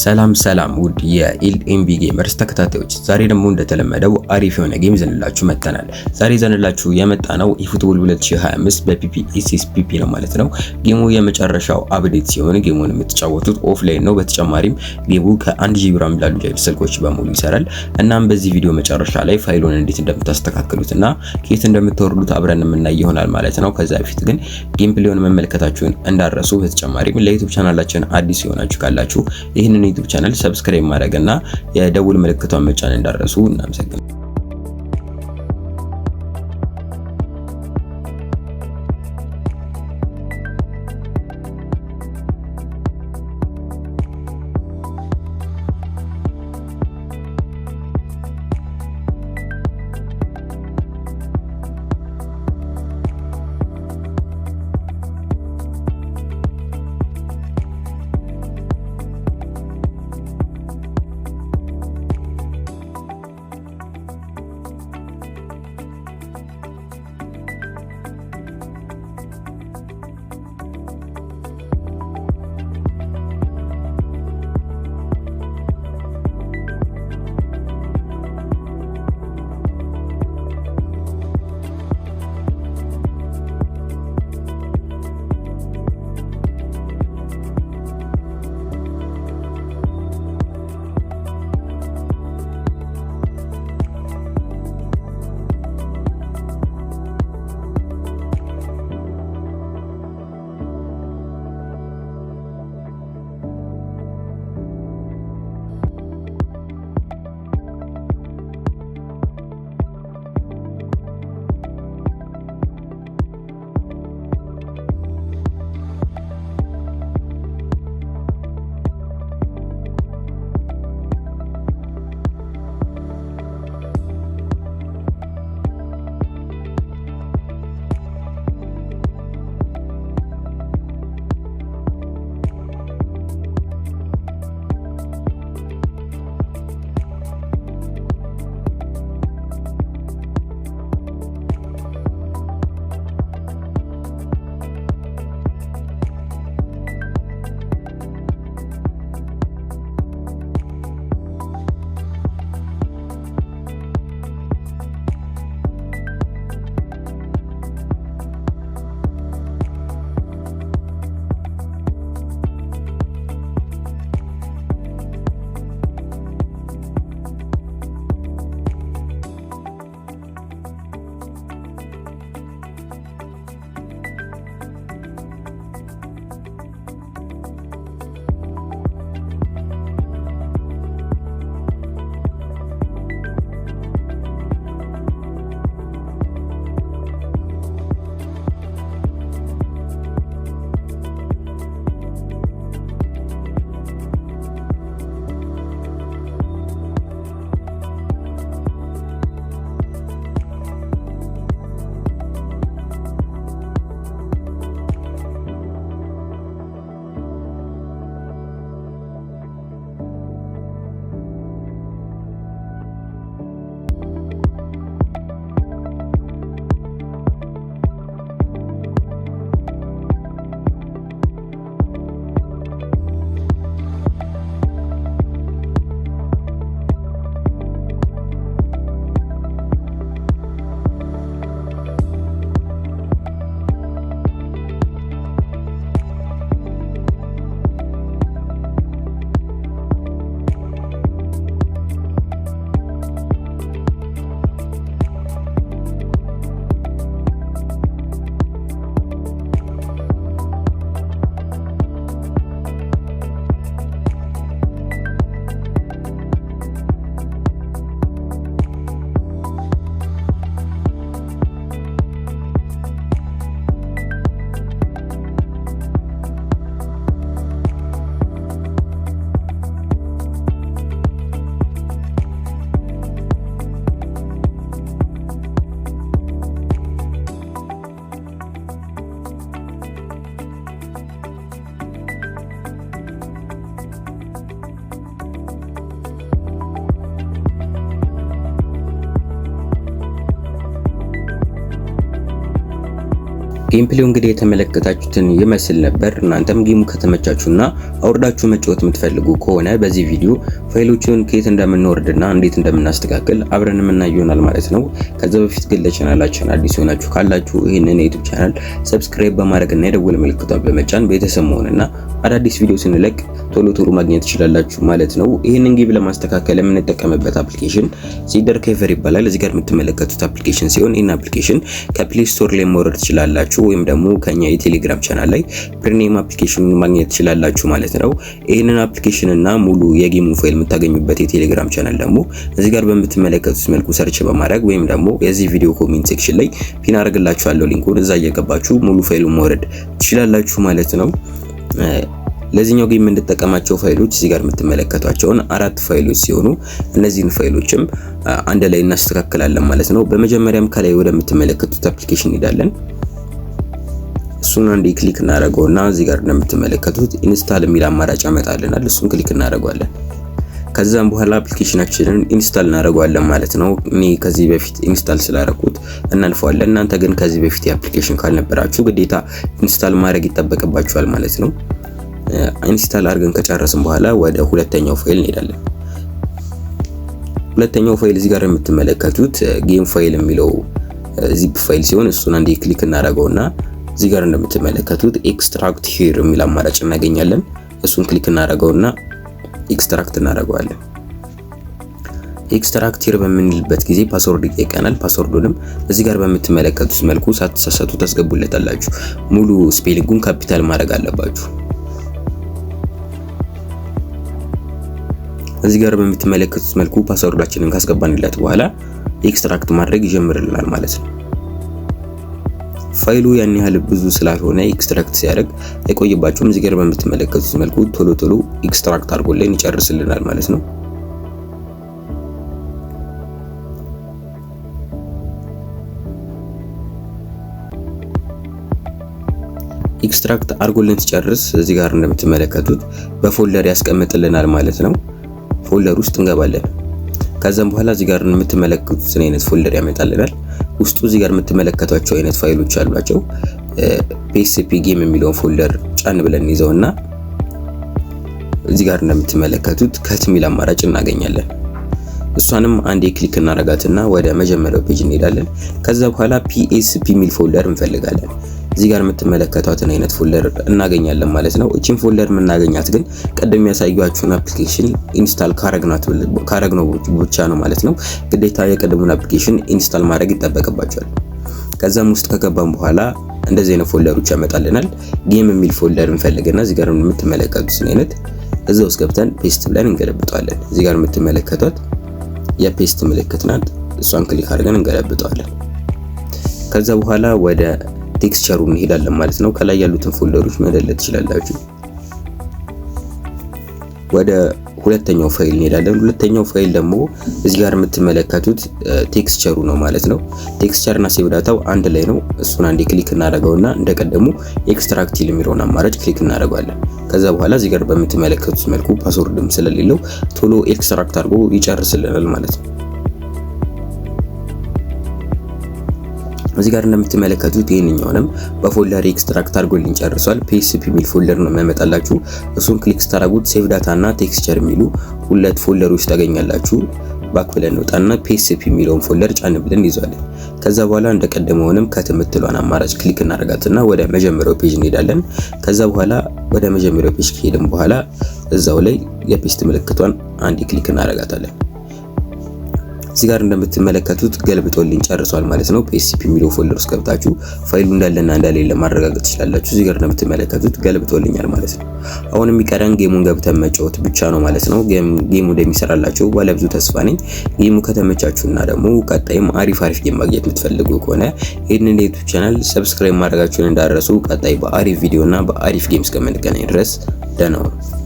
ሰላም ውድ የኤልኤምቢ ጌመርስ ተከታታዮች፣ ዛሬ ደግሞ እንደተለመደው አሪፍ የሆነ ጌም ዘንላችሁ መጥተናል። ዛሬ ዘንላችሁ የመጣነው eFootball 2025 በፒፒ ኤስኤስፒፒ ነው ማለት ነው። ጌሙ የመጨረሻው አፕዴት ሲሆን ጌሙን የምትጫወቱት ኦፍላይን ነው። በተጨማሪም ጌሙ ከ1 GB ራም ላሉ ስልኮች በሙሉ ይሰራል። እናም በዚህ ቪዲዮ መጨረሻ ላይ ፋይሉን እንዴት እንደምታስተካክሉትና ከየት እንደምታወርዱት አብረን የምናይ ይሆናል ማለት ነው። ከዛ በፊት ግን ጌም ፕሌውን መመልከታችሁን እንዳረሱ። በተጨማሪም ለዩቲዩብ ቻናላችን አዲስ የሆናችሁ ካላችሁ ይህንን ዩቲዩብ ቻናል ሰብስክራይብ ማድረግና የደውል ምልክቷን መጫን እንዳረሱ። እናመሰግናለን። ጌምፕሌው እንግዲህ የተመለከታችሁትን ይመስል ነበር። እናንተም ጌሙ ከተመቻችሁና አውርዳችሁ መጫወት የምትፈልጉ ከሆነ በዚህ ቪዲዮ ፋይሎቹን ከየት እንደምንወርድና እንዴት እንደምናስተካክል አብረን የምናየው ይሆናል ማለት ነው። ከዛ በፊት ግን ለቻናላችን አዲስ ሆናችሁ ካላችሁ ይህንን የዩቲዩብ ቻናል ሰብስክራይብ በማድረግና የደወል ምልክቷን በመጫን ቤተሰብ መሆንና አዳዲስ ቪዲዮ ስንለቅ ቶሎ ማግኘት ትችላላችሁ ማለት ነው። ይህንን ጌም ለማስተካከል የምንጠቀምበት አፕሊኬሽን ሲደር ኬቨር ይባላል። እዚህ ጋር የምትመለከቱት አፕሊኬሽን ሲሆን ይህን አፕሊኬሽን ከፕሌይ ስቶር ላይ ማውረድ ትችላላችሁ ወይም ደግሞ ከኛ የቴሌግራም ቻናል ላይ ፕሪሚየም አፕሊኬሽኑን ማግኘት ትችላላችሁ ማለት ነው። ይህንን አፕሊኬሽን እና ሙሉ የጌሙን ፋይል የምታገኙበት የቴሌግራም ቻናል ደግሞ እዚህ ጋር በምትመለከቱት መልኩ ሰርች በማድረግ ወይም ደግሞ የዚህ ቪዲዮ ኮሜንት ሴክሽን ላይ ፒን አድርግላችኋለሁ ሊንኩን፣ እዛ እየገባችሁ ሙሉ ፋይሉን ማውረድ ትችላላችሁ ማለት ነው። ለዚህኛው ጌም የምንጠቀማቸው ፋይሎች እዚህ ጋር የምትመለከቷቸውን 4 ፋይሎች ሲሆኑ እነዚህን ፋይሎችም አንድ ላይ እናስተካክላለን ማለት ነው። በመጀመሪያም ከላይ ወደምትመለከቱት አፕሊኬሽን እንሄዳለን። እሱን አንዴ ክሊክ እናደርገውና እዚህ ጋር እንደምትመለከቱት ኢንስታል የሚል አማራጭ ያመጣልናል። እሱን ክሊክ እናደርገዋለን። ከዛም በኋላ አፕሊኬሽናችንን ኢንስታል እናደርገዋለን ማለት ነው። እኔ ከዚህ በፊት ኢንስታል ስላደረኩት እናልፈዋለን። እናንተ ግን ከዚህ በፊት የአፕሊኬሽን ካልነበራችሁ ግዴታ ኢንስታል ማድረግ ይጠበቅባችኋል ማለት ነው። ኢንስታል አድርገን ከጨረስን በኋላ ወደ ሁለተኛው ፋይል እንሄዳለን። ሁለተኛው ፋይል እዚህ ጋር የምትመለከቱት ጌም ፋይል የሚለው ዚፕ ፋይል ሲሆን እሱን አንዴ ክሊክ እናደርገውና እዚህ ጋር እንደምትመለከቱት ኤክስትራክት ሂር የሚል አማራጭ እናገኛለን። እሱን ክሊክ እናደርገውና ኤክስትራክት እናደርገዋለን። ኤክስትራክት ሂር በምንልበት ጊዜ ፓስወርድ ይጠይቀናል። ፓስወርዱንም እዚህ ጋር በምትመለከቱት መልኩ ሳትሳሳቱ ታስገቡለታላችሁ። ሙሉ ስፔሊንጉን ካፒታል ማድረግ አለባችሁ። እዚህ ጋር በምትመለከቱት መልኩ ፓስወርዳችንን ካስገባንለት በኋላ ኤክስትራክት ማድረግ ይጀምርልናል ማለት ነው። ፋይሉ ያን ያህል ብዙ ስላልሆነ ኤክስትራክት ሲያደርግ አይቆይባችሁም። እዚህ ጋር በምትመለከቱት መልኩ ቶሎ ኤክስትራክት አድርጎልን ይጨርስልናል ማለት ነው። ኤክስትራክት አድርጎልን ሲጨርስ እዚህ ጋር እንደምትመለከቱት በፎልደር ያስቀምጥልናል ማለት ነው። ፎልደር ውስጥ እንገባለን። ከዛም በኋላ እዚህ ጋር የምትመለከቱትን አይነት ፎልደር ያመጣልናል። ውስጡ እዚህ ጋር የምትመለከቷቸው አይነት ፋይሎች አሏቸው። PSP ጌም የሚለውን ፎልደር ጫን ብለን ይዘውና እዚህ ጋር እንደምትመለከቱት ከት የሚል አማራጭ እናገኛለን። እሷንም አንዴ ክሊክ እናረጋትና ወደ መጀመሪያው ፔጅ እንሄዳለን። ከዛ በኋላ PSP የሚል ፎልደር እንፈልጋለን። እዚህ ጋር የምትመለከቷትን አይነት ፎልደር እናገኛለን ማለት ነው። እቺን ፎልደር የምናገኛት ግን ቀደም ያሳያችሁን አፕሊኬሽን ኢንስታል ካረግነው ብቻ ነው ማለት ነው። ግዴታ የቀደሙን አፕሊኬሽን ኢንስታል ማድረግ ይጠበቅባቸዋል። ከዛም ውስጥ ከገባን በኋላ እንደዚህ አይነት ፎልደሮች ያመጣልናል። ጌም የሚል ፎልደር እንፈልግና እዚህ ጋር የምትመለከቱትን አይነት እዛ ውስጥ ገብተን ፔስት ብለን እንገለብጠዋለን። እዚህ ጋር የምትመለከቷት የፔስት ምልክት ናት። እሷን ክሊክ አድርገን እንገለብጠዋለን። ከዛ በኋላ ወደ ቴክስቸሩ እንሄዳለን ማለት ነው። ከላይ ያሉትን ፎልደሮች መደለት ትችላላችሁ። ወደ ሁለተኛው ፋይል እንሄዳለን። ሁለተኛው ፋይል ደግሞ እዚህ ጋር የምትመለከቱት ቴክስቸሩ ነው ማለት ነው። ቴክስቸርና ሴቭ ዳታው አንድ ላይ ነው። እሱን አንዴ ክሊክ እናደርገውና እንደቀደሙ ኤክስትራክት የሚለውን አማራጭ ክሊክ እናደርጋለን። ከዛ በኋላ እዚህ ጋር በምትመለከቱት መልኩ ፓስወርድም ስለሌለው ቶሎ ኤክስትራክት አድርጎ ይጨርስልናል ማለት ነው። እዚህ ጋር እንደምትመለከቱት ይሄንኛውንም በፎልደር ኤክስትራክት አድርጎልኝ ጨርሷል። PSP የሚል ፎልደር ነው የሚያመጣላችሁ። እሱን ክሊክ ስታደርጉት ሴቭ ዳታ እና ቴክስቸር የሚሉ ሁለት ፎልደሮች ታገኛላችሁ። ባክ ብለን እንወጣና PSP የሚለውን ፎልደር ጫን ብለን ይዟለን። ከዛ በኋላ እንደቀደመውንም ከት የምትሏን አማራጭ ክሊክ እናደርጋትና ወደ መጀመሪያው ፔጅ እንሄዳለን። ከዛ በኋላ ወደ መጀመሪያው ፔጅ ከሄድን በኋላ እዛው ላይ የፔስት ምልክቷን አንድ ክሊክ እናደርጋታለን። እዚህ ጋር እንደምትመለከቱት ገልብጦልኝ ጨርሷል ማለት ነው። PSP የሚለው ፎልደር ውስጥ ገብታችሁ ፋይሉ እንዳለና እንደሌለ ማረጋገጥ ትችላላችሁ። እዚህ ጋር እንደምትመለከቱት ገልብጦልኛል ማለት ነው። አሁን የሚቀረን ጌሙን ገብተን መጫወት ብቻ ነው ማለት ነው። ጌሙ እንደሚሰራላችሁ ባለብዙ ተስፋ ነኝ። ጌሙ ከተመቻችሁና ደግሞ ቀጣይም አሪፍ ጌም ማግኘት የምትፈልጉ ከሆነ ይህንን የዩቲዩብ ቻናል ሰብስክራይብ ማድረጋችሁን እንዳትረሱ። ቀጣይ በአሪፍ ቪዲዮና በአሪፍ ጌም እስከምንገናኝ ድረስ ደህና ሁኑ።